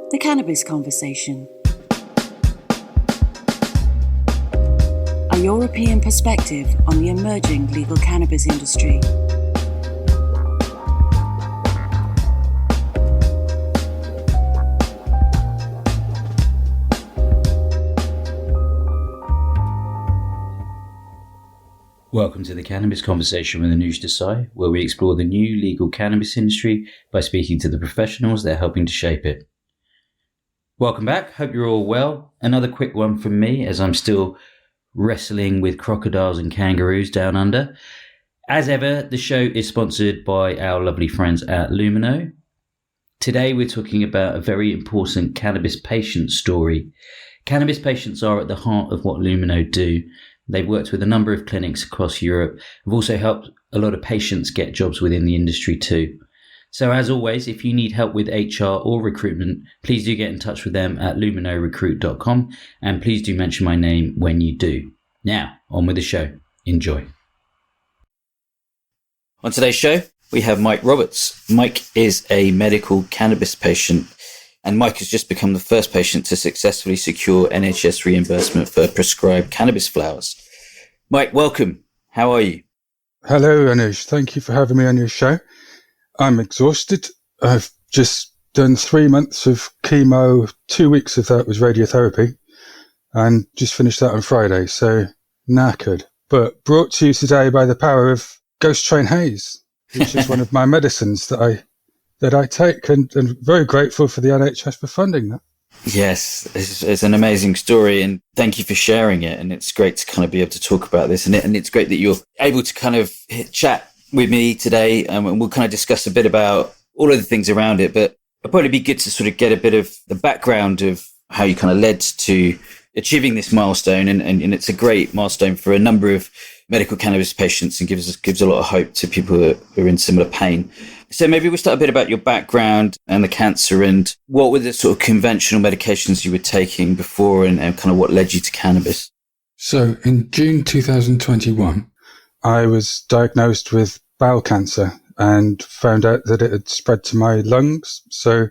The Cannabis Conversation. A European perspective on the emerging legal cannabis industry. Welcome to the Cannabis Conversation with Anush Desai, where we explore the new legal cannabis industry by speaking to the professionals that are helping to shape it. Welcome back. Hope you're all well. Another quick one from me as I'm still wrestling with crocodiles and kangaroos down under. As ever, the show is sponsored by our lovely friends at Lumino. Today we're talking about a very important cannabis patient story. Cannabis patients are at the heart of what Lumino do. They've worked with a number of clinics across Europe. Have also helped a lot of patients get jobs within the industry too. So as always, if you need help with HR or recruitment, please do get in touch with them at luminorecruit.com, and please do mention my name when you do. Now, on with the show. Enjoy. On today's show, we have Mike Roberts. Mike is a medical cannabis patient, and Mike has just become the first patient to successfully secure NHS reimbursement for prescribed cannabis flowers. Mike, welcome. How are you? Hello, Anush. Thank you for having me on your show. I'm exhausted. I've just done 3 months of chemo. 2 weeks of that was radiotherapy, and just finished that on Friday, so knackered. But brought to you today by the power of Ghost Train Haze, which is one of my medicines that I take, and very grateful for the NHS for funding that. Yes, it's an amazing story, and thank you for sharing it. And it's great to kind of be able to talk about this, and it's great that you're able to kind of chat with me today, and we'll kind of discuss a bit about all of the things around it. But it'll probably be good to sort of get a bit of the background of how you kind of led to achieving this milestone, and it's a great milestone for a number of medical cannabis patients, and gives a lot of hope to people who are in similar pain. So maybe we'll start a bit about your background and the cancer, and what were the sort of conventional medications you were taking before, and kind of what led you to cannabis? So in June 2021, I was diagnosed with bowel cancer and found out that it had spread to my lungs. So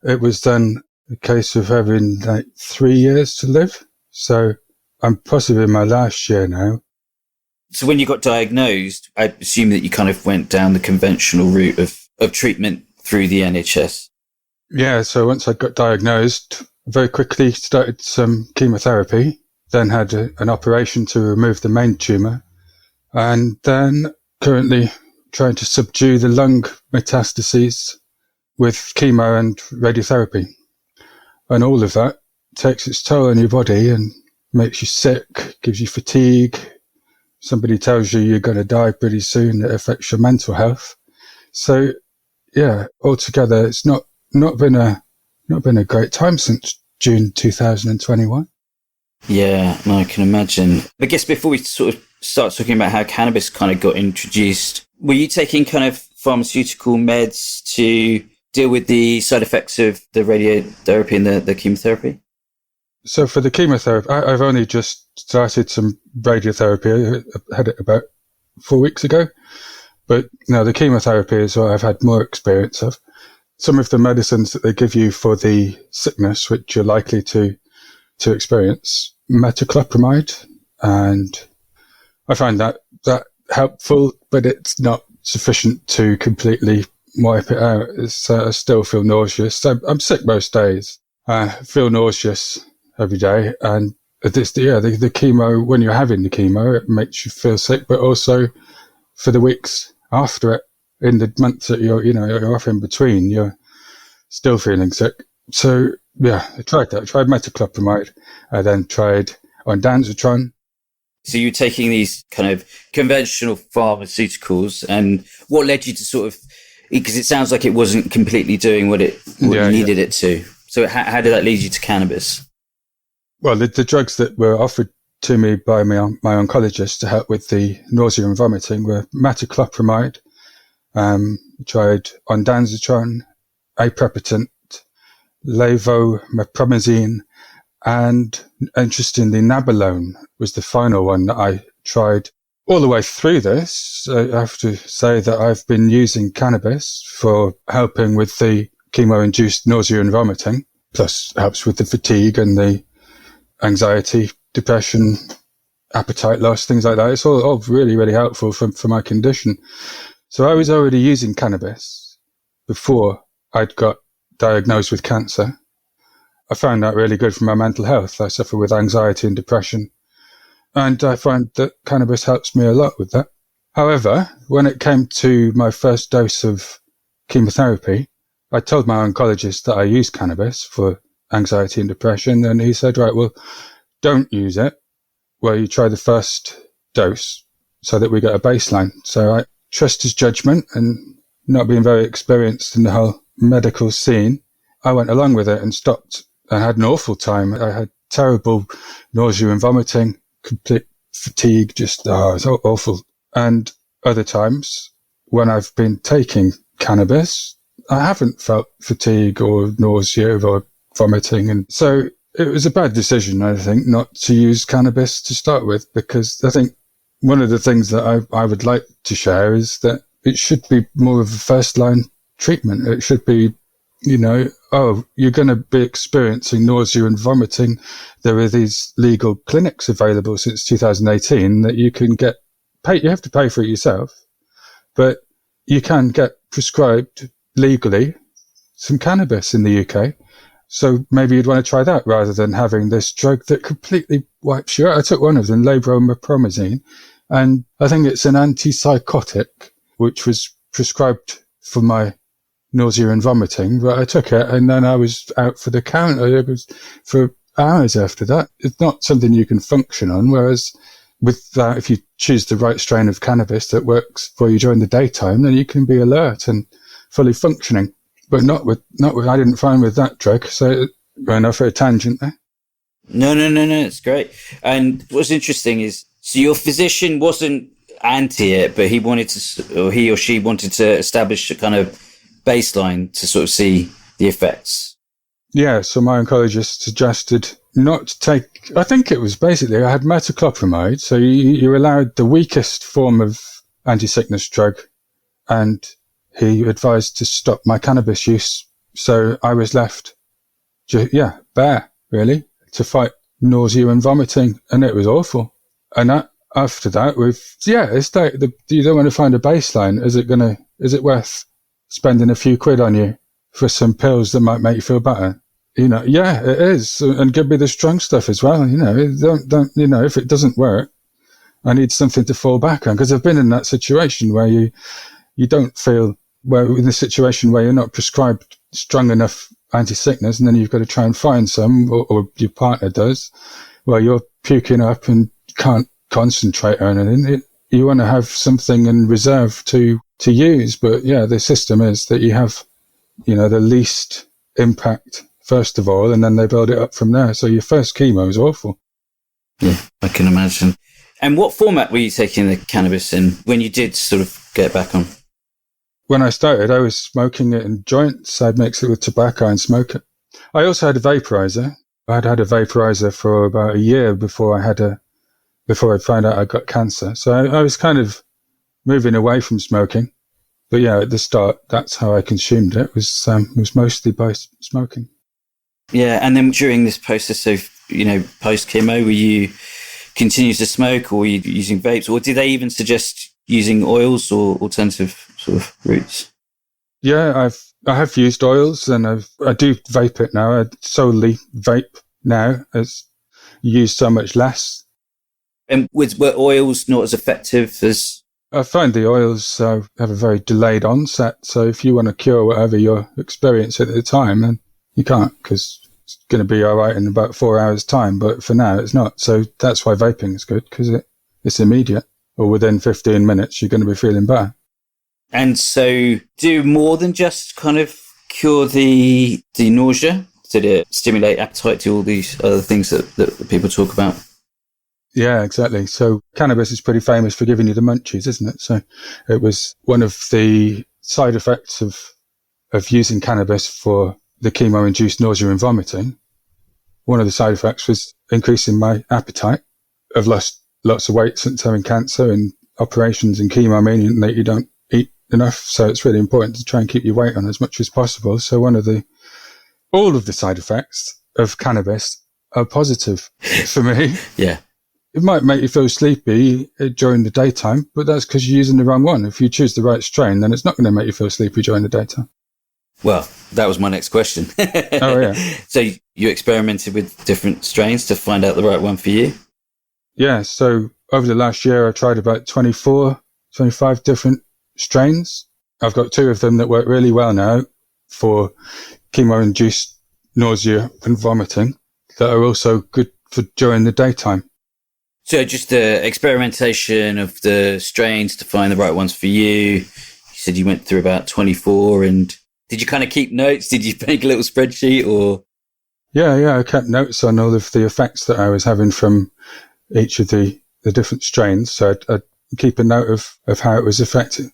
it was then a case of having like 3 years to live. So I'm possibly in my last year now. So when you got diagnosed, I assume that you kind of went down the conventional route of treatment through the NHS. Yeah, so once I got diagnosed, very quickly started some chemotherapy, then had an operation to remove the main tumour, and then currently trying to subdue the lung metastases with chemo and radiotherapy. And all of that takes its toll on your body and makes you sick, gives you fatigue. Somebody tells you you're going to die pretty soon, it affects your mental health. So, yeah, altogether, it's not been a great time since June 2021. Yeah, no, I can imagine. I guess before we sort of start talking about how cannabis kind of got introduced, were you taking kind of pharmaceutical meds to deal with the side effects of the radiotherapy and the chemotherapy? So for the chemotherapy, I've only just started some radiotherapy. I had it about 4 weeks ago. But no, the chemotherapy is what I've had more experience of. Some of the medicines that they give you for the sickness, which you're likely to experience, metoclopramide, and I find that helpful, but it's not sufficient to completely wipe it out. I still feel nauseous. I'm sick most days. I feel nauseous every day, and the chemo, when you're having the chemo, it makes you feel sick, but also for the weeks after it, in the months that you're off in between, you're still feeling sick. So yeah, I tried that. I tried metoclopramide. I then tried ondansetron. So you're taking these kind of conventional pharmaceuticals, and what led you to sort of, because it sounds like it wasn't completely doing what you needed it to. So how did that lead you to cannabis? Well, the drugs that were offered to me by my oncologist to help with the nausea and vomiting were metoclopramide, tried ondansetron, aprepitant, levomepramazine, and interestingly, nabilone was the final one that I tried. All the way through this, I have to say that I've been using cannabis for helping with the chemo-induced nausea and vomiting. plus helps with the fatigue and the anxiety, depression, appetite loss, things like that. It's all really, really helpful for my condition. So I was already using cannabis before I'd got diagnosed with cancer. I found that really good for my mental health. I suffer with anxiety and depression, and I find that cannabis helps me a lot with that. However, when it came to my first dose of chemotherapy, I told my oncologist that I use cannabis for anxiety and depression, and he said, right, well, don't use it. Well, you try the first dose so that we get a baseline. So I trust his judgment, and not being very experienced in the whole medical scene, I went along with it and stopped and had an awful time. I had terrible nausea and vomiting, complete fatigue, just, it's awful. And other times when I've been taking cannabis, I haven't felt fatigue or nausea or vomiting. And so it was a bad decision, I think, not to use cannabis to start with, because I think one of the things that I would like to share is that it should be more of a first line treatment. It should be, you're going to be experiencing nausea and vomiting. There are these legal clinics available since 2018 that you can get paid. You have to pay for it yourself, but you can get prescribed legally some cannabis in the UK. So maybe you'd want to try that rather than having this drug that completely wipes you out. I took one of them, labromazine, and I think it's an antipsychotic, which was prescribed for my nausea and vomiting, but I took it and then I was out for the count. It was for hours after that. It's not something you can function on, whereas with that, if you choose the right strain of cannabis that works for you during the daytime, then you can be alert and fully functioning. But not with, I didn't find with that drug. So going off for a tangent there. No, it's great. And what's interesting is, so your physician wasn't anti it, but he or she wanted to establish a kind of baseline to sort of see the effects. Yeah, so my oncologist suggested not to take, I think it was basically, I had metoclopramide, so you're allowed the weakest form of anti-sickness drug, and he advised to stop my cannabis use. So I was left, bare, really, to fight nausea and vomiting, and it was awful. And after that, it's like you don't want to find a baseline. Is it worth spending a few quid on you for some pills that might make you feel better? Yeah, it is. And give me the strong stuff as well. Don't, if it doesn't work, I need something to fall back on. Because I've been in that situation where you don't feel, in a situation where you're not prescribed strong enough anti-sickness, and then you've got to try and find some, or your partner does, where you're puking up and can't concentrate or anything. You want to have something in reserve to use. But yeah, the system is that you have, the least impact first of all, and then they build it up from there. So your first chemo is awful. Yeah, I can imagine. And what format were you taking the cannabis in when you did sort of get back on? When I started, I was smoking it in joints. I'd mix it with tobacco and smoke it. I also had a vaporizer. I'd had a vaporizer for about a year before I found out I got cancer. So I was kind of moving away from smoking. But yeah, at the start, that's how I consumed it. Was mostly by smoking. Yeah, and then during this process of, post chemo, were you continue to smoke, or were you using vapes, or did they even suggest using oils or alternative sort of routes? Yeah, I have used oils, and I do vape it now. I solely vape now, as you use so much less. And were oils not as effective as? I find the oils have a very delayed onset. So if you want to cure whatever you're experiencing at the time, then you can't, because it's going to be all right in about 4 hours' time. But for now, it's not. So that's why vaping is good, because it's immediate. Or within 15 minutes, you're going to be feeling better. And so do more than just kind of cure the nausea? Did it stimulate appetite to all these other things that people talk about? Yeah, exactly. So cannabis is pretty famous for giving you the munchies, isn't it? So it was one of the side effects of using cannabis for the chemo-induced nausea and vomiting. One of the side effects was increasing my appetite. I've lost lots of weight since having cancer, and operations and chemo meaning that you don't eat enough. So it's really important to try and keep your weight on as much as possible. So one of the all of the side effects of cannabis are positive for me. Yeah. It might make you feel sleepy during the daytime, but that's because you're using the wrong one. If you choose the right strain, then it's not going to make you feel sleepy during the daytime. Well, that was my next question. Oh, yeah. So you experimented with different strains to find out the right one for you? Yeah. So over the last year, I tried about 24, 25 different strains. I've got 2 of them that work really well now for chemo-induced nausea and vomiting that are also good for during the daytime. So just the experimentation of the strains to find the right ones for you. You said you went through about 24, and did you kind of keep notes? Did you make a little spreadsheet or? Yeah. I kept notes on all of the effects that I was having from each of the different strains. So I'd keep a note of how it was affecting.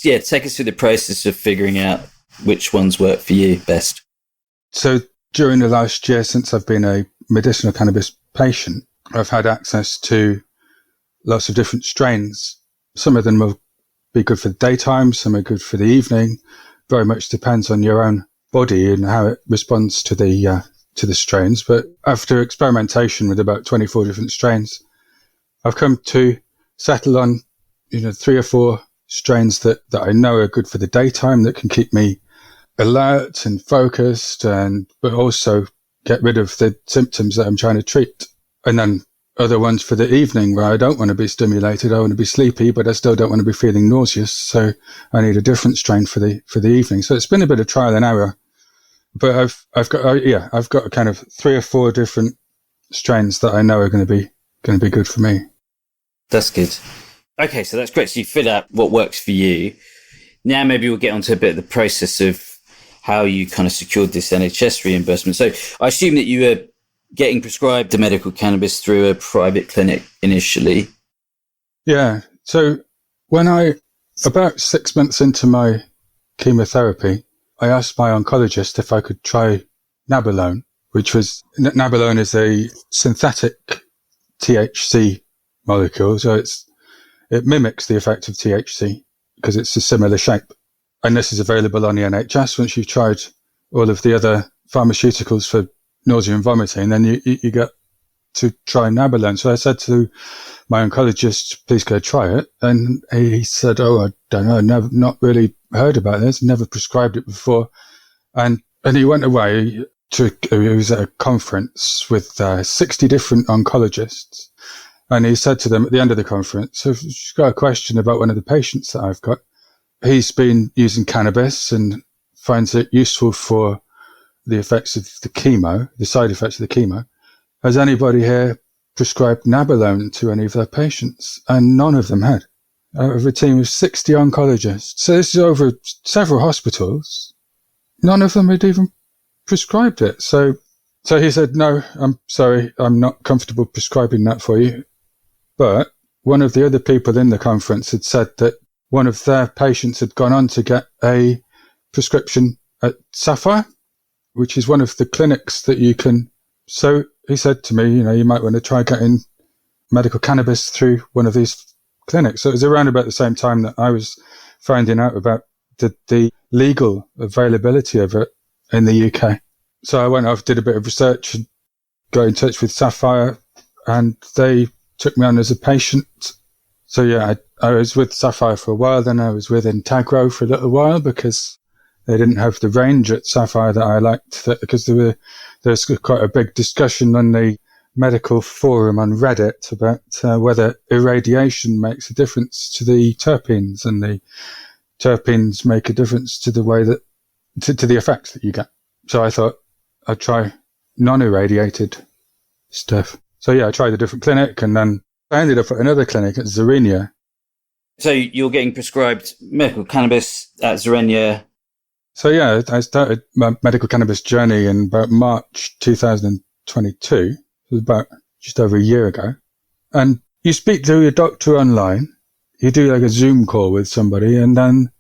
Yeah, take us through the process of figuring out which ones work for you best. So during the last year, since I've been a medicinal cannabis patient, I've had access to lots of different strains. Some of them will be good for the daytime, some are good for the evening. Very much depends on your own body and how it responds to the strains. But after experimentation with about 24 different strains, I've come to settle on 3 or 4 strains that I know are good for the daytime, that can keep me alert and focused, but also get rid of the symptoms that I'm trying to treat. And then other ones for the evening where I don't want to be stimulated, I want to be sleepy, but I still don't want to be feeling nauseous. So I need a different strain for the evening. So it's been a bit of trial and error, but I've got kind of 3 or 4 different strains that I know are going to be good for me. That's good. Okay, so that's great. So you figured out what works for you. Now maybe we'll get onto a bit of the process of how you kind of secured this NHS reimbursement. So I assume that you were getting prescribed the medical cannabis through a private clinic initially. Yeah. So about 6 months into my chemotherapy, I asked my oncologist if I could try nabilone, nabilone is a synthetic THC molecule. So it mimics the effect of THC because it's a similar shape. And this is available on the NHS. Once you've tried all of the other pharmaceuticals for nausea and vomiting, then you get to try nabilone. So I said to my oncologist, please go try it. And he said, I don't know, not really heard about this, never prescribed it before. And he went away he was at a conference with 60 different oncologists. And he said to them at the end of the conference, so if you've got a question about one of the patients that I've got, he's been using cannabis and finds it useful for the effects of the chemo, the side effects of the chemo. Has anybody here prescribed nabilone to any of their patients? And none of them had. Out of a team of 60 oncologists. So this is over several hospitals. None of them had even prescribed it. So he said, no, I'm sorry, I'm not comfortable prescribing that for you. But one of the other people in the conference had said that one of their patients had gone on to get a prescription at Sapphire, which is one of the clinics that you can. So he said to me, you might want to try getting medical cannabis through one of these clinics. So it was around about the same time that I was finding out about the legal availability of it in the UK. So I went off, did a bit of research, and got in touch with Sapphire, and they took me on as a patient. So yeah, I was with Sapphire for a while, then I was with Integro for a little while because they didn't have the range at Sapphire that I liked, because there's quite a big discussion on the medical forum on Reddit about whether irradiation makes a difference to the terpenes, and the terpenes make a difference to the way that, to the effects that you get. So I thought I'd try non-irradiated stuff. So yeah, I tried a different clinic, and then I ended up at another clinic at Zerenia. So you're getting prescribed medical cannabis at Zerenia. So yeah, I started my medical cannabis journey in about March 2022. It was about just over a year ago. And you speak to your doctor online. You do like a Zoom call with somebody, and then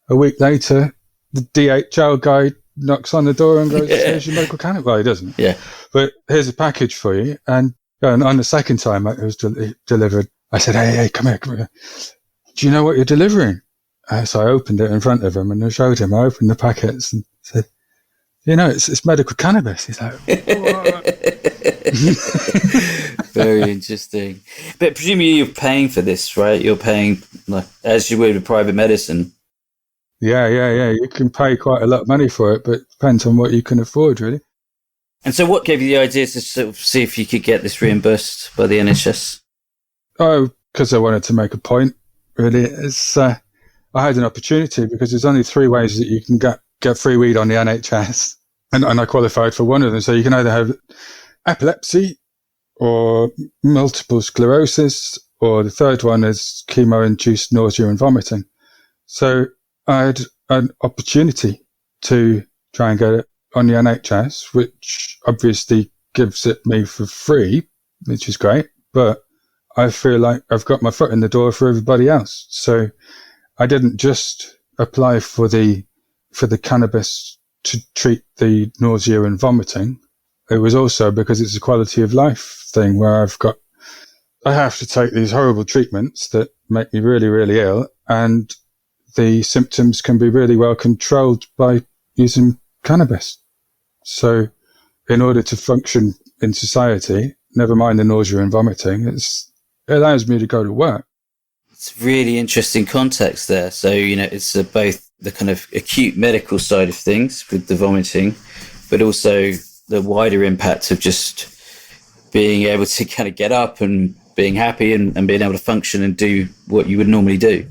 a week later, the DHL guy knocks on the door and goes, here's your medical cannabis. Well, he doesn't. Yeah. But here's a package for you. And on the second time it was delivered, I said, hey, come here. Do you know what you're delivering? So I opened it in front of him and I showed him. I opened the packets and said, it's medical cannabis. He's like, very interesting. But presumably you're paying for this, right? You're paying like as you would with private medicine. Yeah. You can pay quite a lot of money for it, but it depends on what you can afford, really. And so what gave you the idea to sort of see if you could get this reimbursed by the NHS? Oh, because I wanted to make a point, really. I had an opportunity because there's only 3 ways that you can get free weed on the NHS. And I qualified for one of them. So you can either have epilepsy or multiple sclerosis, or the third one is chemo-induced nausea and vomiting. So I had an opportunity to try and get it on the NHS, which obviously gives it me for free, which is great. But I feel like I've got my foot in the door for everybody else. So I didn't just apply for the cannabis to treat the nausea and vomiting. It was also because it's a quality of life thing where I have to take these horrible treatments that make me really, really ill, and the symptoms can be really well controlled by using cannabis. So in order to function in society, never mind the nausea and vomiting, it allows me to go to work. It's really interesting context there. So, it's both the kind of acute medical side of things with the vomiting, but also the wider impact of just being able to kind of get up and being happy and being able to function and do what you would normally do.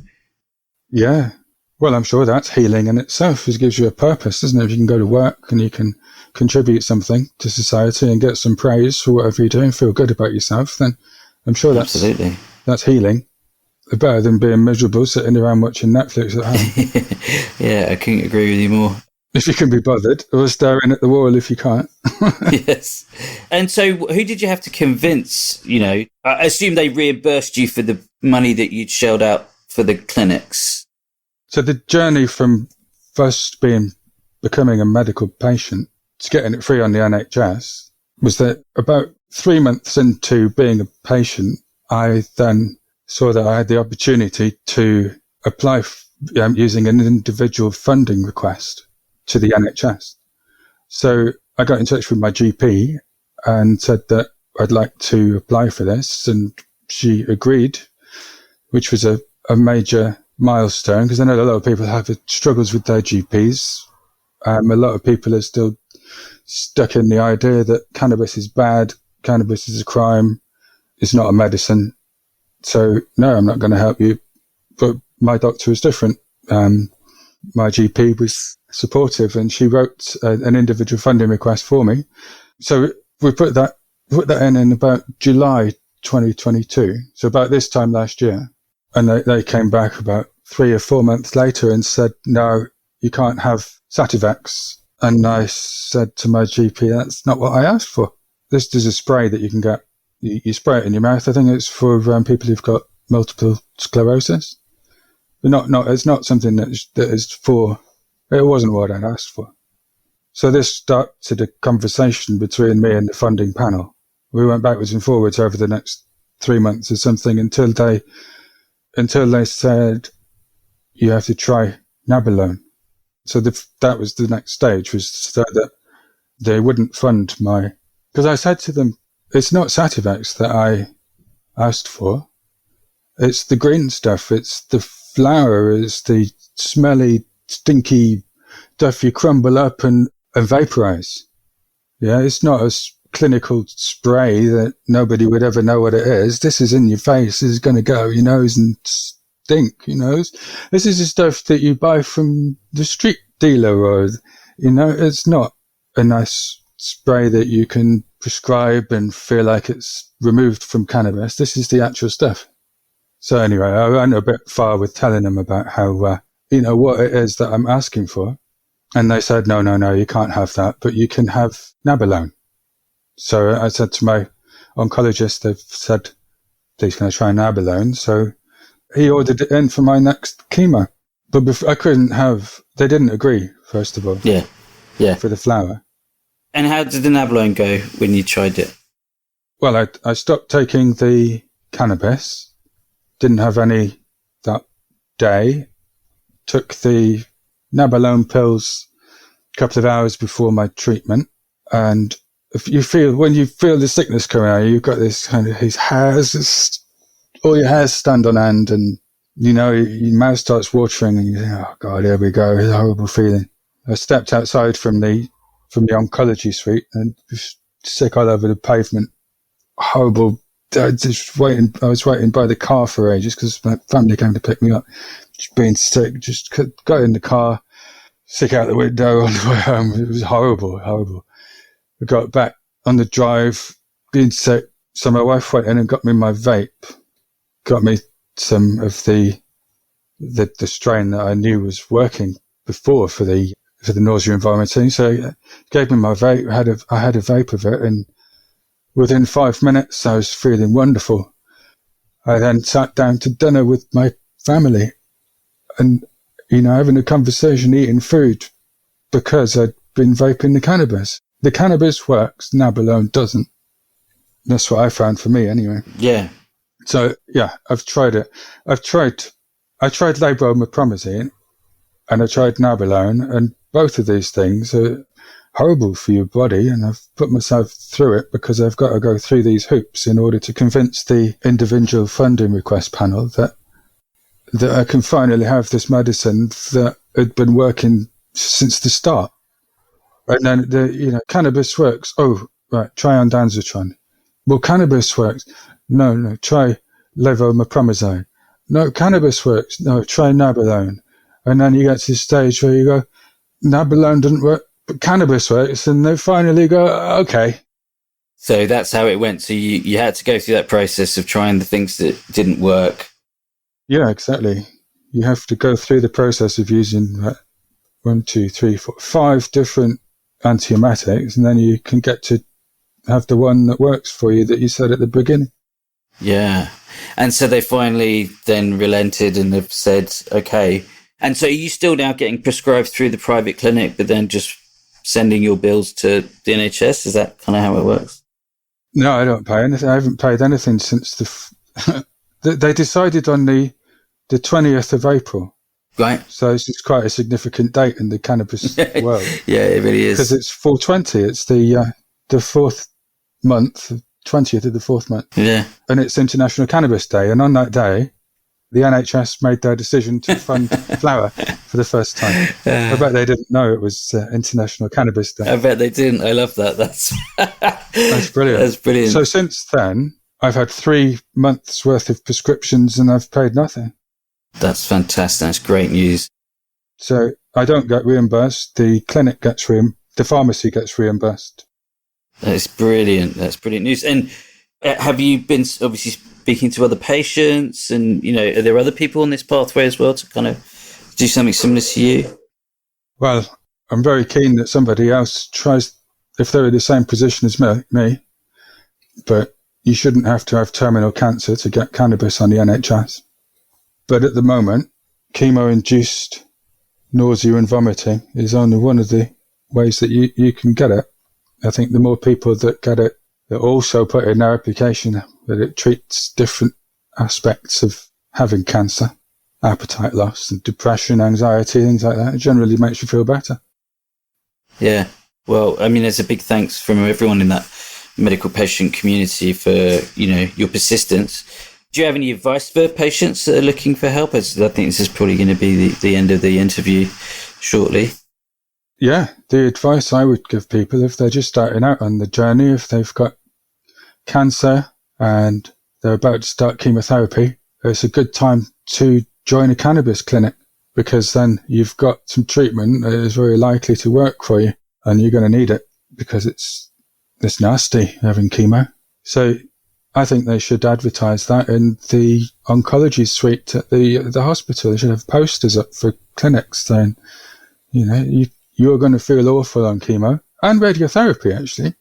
Yeah. Well, I'm sure that's healing in itself. It gives you a purpose, doesn't it? If you can go to work and you can contribute something to society and get some praise for whatever you do and feel good about yourself, then I'm sure that's healing. Better than being miserable sitting around watching Netflix at home. Yeah, I couldn't agree with you more. If you can be bothered, or staring at the wall if you can't. Yes. And so who did you have to convince, I assume they reimbursed you for the money that you'd shelled out for the clinics? So the journey from first becoming a medical patient to getting it free on the NHS was that about 3 months into being a patient, I then saw that I had the opportunity to apply using an individual funding request to the NHS. So I got in touch with my GP and said that I'd like to apply for this, and she agreed, which was a major milestone, because I know a lot of people have struggles with their GPs. A lot of people are still stuck in the idea that cannabis is bad, cannabis is a crime, it's not a medicine. So, no, I'm not going to help you. But my doctor was different. My GP was supportive, and she wrote an individual funding request for me. So we put that in about July 2022. So about this time last year. And they came back about 3 or 4 months later and said, no, you can't have Sativex. And I said to my GP, that's not what I asked for. This is a spray that you can get. You spray it in your mouth. I think it's for people who've got multiple sclerosis. But it's not something that is for, it wasn't what I'd asked for. So this started a conversation between me and the funding panel. We went backwards and forwards over the next 3 months or something until they said, you have to try Nabilone. So that was the next stage, was so that they wouldn't fund because I said to them, it's not Sativex that I asked for. It's the green stuff. It's the flower. It's the smelly, stinky stuff you crumble up and vaporize. Yeah, it's not a clinical spray that nobody would ever know what it is. This is in your face. This is going to go your nose and stink, This is the stuff that you buy from the street dealer, or, it's not a nice spray that you can prescribe and feel like it's removed from cannabis. This is the actual stuff. So anyway, I went a bit far with telling them about how, what it is that I'm asking for. And they said, no, you can't have that, but you can have Nabilone. So I said to my oncologist, they've said, please can I try Nabilone? So he ordered it in for my next chemo. But they didn't agree, first of all. Yeah. For the flower. And how did the Nabilone go when you tried it? Well, I stopped taking the cannabis, didn't have any that day, took the Nabilone pills a couple of hours before my treatment. And if when you feel the sickness coming out, you've got this kind of, his hairs, all your hairs stand on end, and, you know, your mouth starts watering, and you think, oh God, here we go. It's a horrible feeling. I stepped outside from the oncology suite and was sick all over the pavement. Horrible. I was waiting by the car for ages because my family came to pick me up. Just being sick, just got in the car, sick out the window on the way home. It was horrible, horrible. I got back on the drive, being sick. So my wife went in and got me my vape, got me some of the strain that I knew was working before for the nausea and vomiting. So gave me my vape. I had a vape of it, and within 5 minutes I was feeling wonderful. I then sat down to dinner with my family, and, you know, having a conversation, eating food, because I'd been vaping the cannabis. The cannabis works, nab alone doesn't. That's what I found for me anyway. Yeah. So yeah, I've tried it. I tried levoromepramazine and I tried nabilone, and both of these things are horrible for your body, and I've put myself through it because I've got to go through these hoops in order to convince the individual funding request panel that I can finally have this medicine that had been working since the start. And then cannabis works. Oh, right, try ondansetron. Well, cannabis works. No, try levoromepramazine. No, cannabis works. No, try nabilone. And then you get to the stage where you go, nabilone doesn't work, but cannabis works, and they finally go, okay. So that's how it went. So you had to go through that process of trying the things that didn't work. Yeah, exactly. You have to go through the process of using 1, 2, 3, 4, 5 different antiemetics, and then you can get to have the one that works for you that you said at the beginning. Yeah. And so they finally then relented and have said, okay. And so are you still now getting prescribed through the private clinic, but then just sending your bills to the NHS? Is that kind of how it works? No, I don't pay anything. I haven't paid anything since they decided on the 20th of April. Right. So it's quite a significant date in the cannabis world. Yeah, it really is. Because it's 420. It's the fourth month, 20th of the fourth month. Yeah. And it's International Cannabis Day. And on that day, the NHS made their decision to fund flower for the first time. I bet they didn't know it was International Cannabis Day. I bet they didn't. I love that. That's brilliant. That's brilliant. So since then, I've had 3 months worth of prescriptions and I've paid nothing. That's fantastic. That's great news. So I don't get reimbursed. The clinic gets the pharmacy gets reimbursed. That's brilliant. That's brilliant news. And have you been obviously speaking to other patients, and, you know, are there other people on this pathway as well to kind of do something similar to you? Well, I'm very keen that somebody else tries, if they're in the same position as me, but you shouldn't have to have terminal cancer to get cannabis on the NHS. But at the moment, chemo-induced nausea and vomiting is only one of the ways that you can get it. I think the more people that get it, that also put in their application that it treats different aspects of having cancer, appetite loss and depression, anxiety, things like that. It generally makes you feel better. Yeah. Well, I mean, there's a big thanks from everyone in that medical patient community for, you know, your persistence. Do you have any advice for patients that are looking for help? I think this is probably going to be the end of the interview shortly. Yeah, the advice I would give people if they're just starting out on the journey, if they've got cancer and they're about to start chemotherapy, it's a good time to join a cannabis clinic, because then you've got some treatment that is very likely to work for you, and you're going to need it because it's nasty having chemo. So I think they should advertise that in the oncology suite at the hospital. They should have posters up for clinics saying, you know, you're going to feel awful on chemo and radiotherapy. Actually,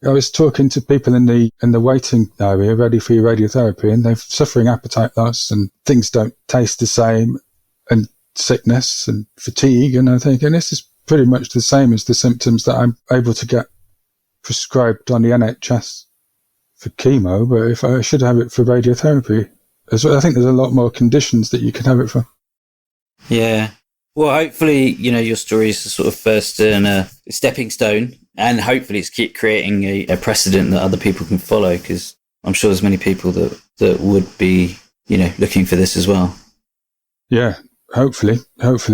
I was talking to people in the waiting area ready for your radiotherapy, and they're suffering appetite loss and things don't taste the same, and sickness and fatigue. And I'm thinking, this is pretty much the same as the symptoms that I'm able to get prescribed on the NHS for chemo, but if I should have it for radiotherapy as well. I think there's a lot more conditions that you can have it for. Yeah. Well, hopefully, your story is the sort of first and a stepping stone, and hopefully it's keep creating a precedent that other people can follow, because I'm sure there's many people that would be, looking for this as well. Yeah, hopefully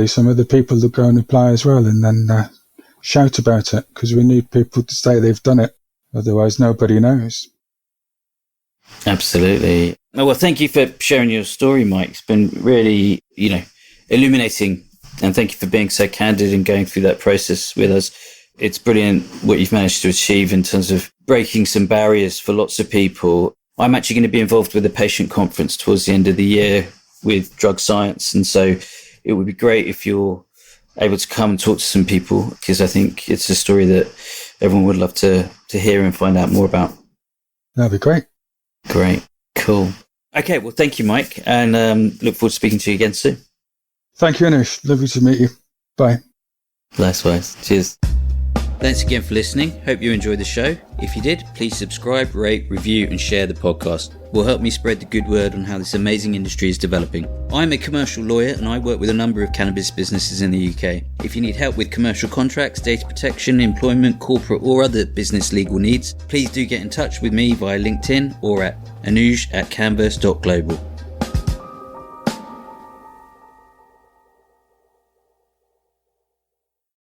some of the people will go and apply as well, and then shout about it, because we need people to say they've done it. Otherwise, nobody knows. Absolutely. Well, thank you for sharing your story, Mike. It's been really, illuminating. And thank you for being so candid and going through that process with us. It's brilliant what you've managed to achieve in terms of breaking some barriers for lots of people. I'm actually going to be involved with a patient conference towards the end of the year with drug science. And so it would be great if you're able to come and talk to some people, because I think it's a story that everyone would love to hear and find out more about. That'd be great. Great. Cool. Okay. Well, thank you, Mike. And look forward to speaking to you again soon. Thank you, Anish. Lovely to meet you. Bye. Likewise. Cheers. Thanks again for listening. Hope you enjoyed the show. If you did, please subscribe, rate, review, and share the podcast. It will help me spread the good word on how this amazing industry is developing. I'm a commercial lawyer and I work with a number of cannabis businesses in the UK. If you need help with commercial contracts, data protection, employment, corporate, or other business legal needs, please do get in touch with me via LinkedIn or at anuj@canvas.global.